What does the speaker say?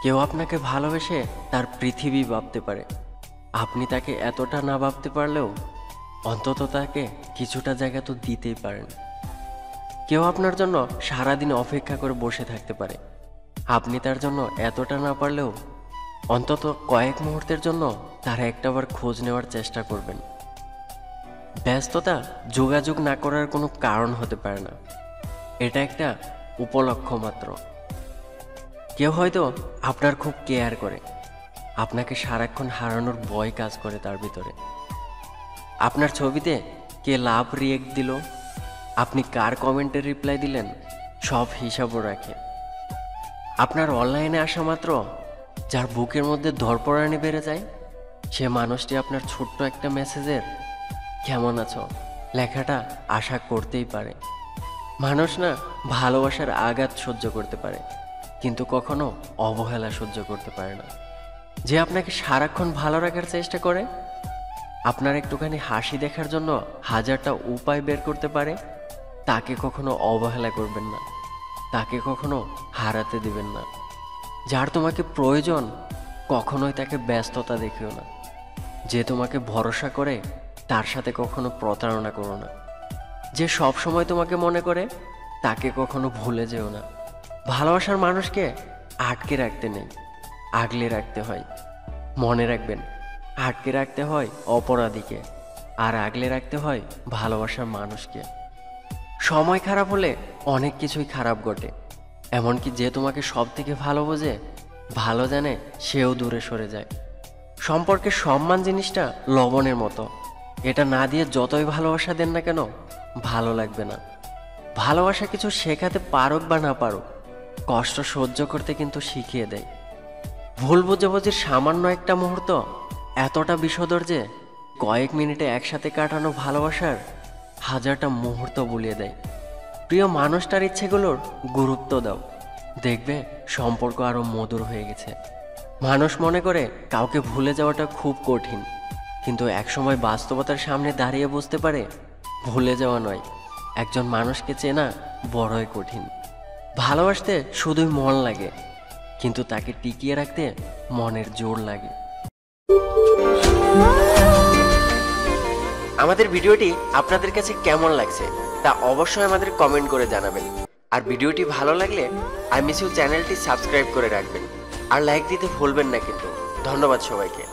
কেউ আপনাকে ভালোবেসে তার পৃথিবী ভাবতে পারে। আপনি তাকে এতটা না ভাবতে পারলেও অন্তত তাকে কিছুটা জায়গা তো দিতেই পারেন। কেউ আপনার জন্য সারাদিন অপেক্ষা করে বসে থাকতে পারে। আপনি তার জন্য এতটা না পারলেও অন্তত কয়েক মুহূর্তের জন্য তার একটাবার খোঁজ নেওয়ার চেষ্টা করবেন। ব্যস্ততা যোগাযোগ না করার কোনো কারণ হতে পারে না, এটা একটা উপলক্ষ মাত্র। কেউ হয়তো আপনার খুব কেয়ার করে, আপনাকে সারাক্ষণ হারানোর ভয় কাজ করে তার ভিতরে। আপনার ছবিতে কে লাভ রিয়েক্ট দিল, আপনি কার কমেন্টে রিপ্লাই দিলেন, সব হিসাবও রাখে। আপনার অনলাইনে আসা মাত্র যার বুকের মধ্যে ধড়পড়ানি বেড়ে যায়, সে মানুষটি আপনার ছোট্ট একটা মেসেজের কেমন আছো লেখাটা আশা করতেই পারে। মানুষ না ভালোবাসার আঘাত সহ্য করতে পারে, কিন্তু কখনো অবহেলা সহ্য করতে পারে না। যে আপনাকে সারাক্ষণ ভালো রাখার চেষ্টা করে, আপনার একটুখানি হাসি দেখার জন্য হাজারটা উপায় বের করতে পারে, তাকে কখনো অবহেলা করবেন না, তাকে কখনো হারাতে দিবেন না। যার তোমাকে প্রয়োজন, কখনোই তাকে ব্যস্ততা দেখিও না। যে তোমাকে ভরসা করে, তার সাথে কখনো প্রতারণা করো না। যে সব সময় তোমাকে মনে করে, তাকে কখনো ভুলে যেও না। ভালোবাসার মানুষকে আটকে রাখতে নেই, আগলে রাখতে হয়। মনে রাখবেন, আটকে রাখতে হয় অপরাধীকে, আর আগলে রাখতে হয় ভালোবাসার মানুষকে। সময় খারাপ হলে অনেক কিছুই খারাপ ঘটে, এমনকি যে তোমাকে সব থেকে ভালো বোঝে, ভালো জানে, সেও দূরে সরে যায়। সম্পর্কের সম্মান জিনিসটা লবণের মতো, এটা না দিয়ে যতই ভালোবাসা দেন না কেন, ভালো লাগবে না। ভালোবাসা কিছু শেখাতে পারুক বা না পারুক, কষ্ট সহ্য করতে কিন্তু শিখিয়ে দেয়। ভুল বোঝাবুঝির সামান্য একটা মুহূর্ত এতটা বিষধর যে কয়েক মিনিটে একসাথে কাটানো ভালোবাসার হাজারটা মুহূর্ত বুলিয়ে দেয়। প্রিয় মানুষটার ইচ্ছেগুলোর গুরুত্ব দাও, দেখবে সম্পর্ক আরো মধুর হয়ে গেছে। মানুষ মনে করে কাউকে ভুলে যাওয়াটা খুব কঠিন, কিন্তু একসময় বাস্তবতার সামনে দাঁড়িয়ে বুঝতে পারে ভুলে যাওয়া নয়, একজন মানুষকে চেনা বড়ই কঠিন। ভালোবাসতে শুধুই মন লাগে, কিন্তু তাকে টিকিয়ে রাখতে মনের জোর লাগে। আমাদের ভিডিওটি আপনাদের কাছে কেমন লাগছে তা অবশ্যই আমাদের কমেন্ট করে জানাবেন। আর ভিডিওটি ভালো লাগলে আই মিস ইউ চ্যানেলটি সাবস্ক্রাইব করে রাখবেন, আর লাইক দিতে ভুলবেন না কিন্তু। ধন্যবাদ সবাইকে।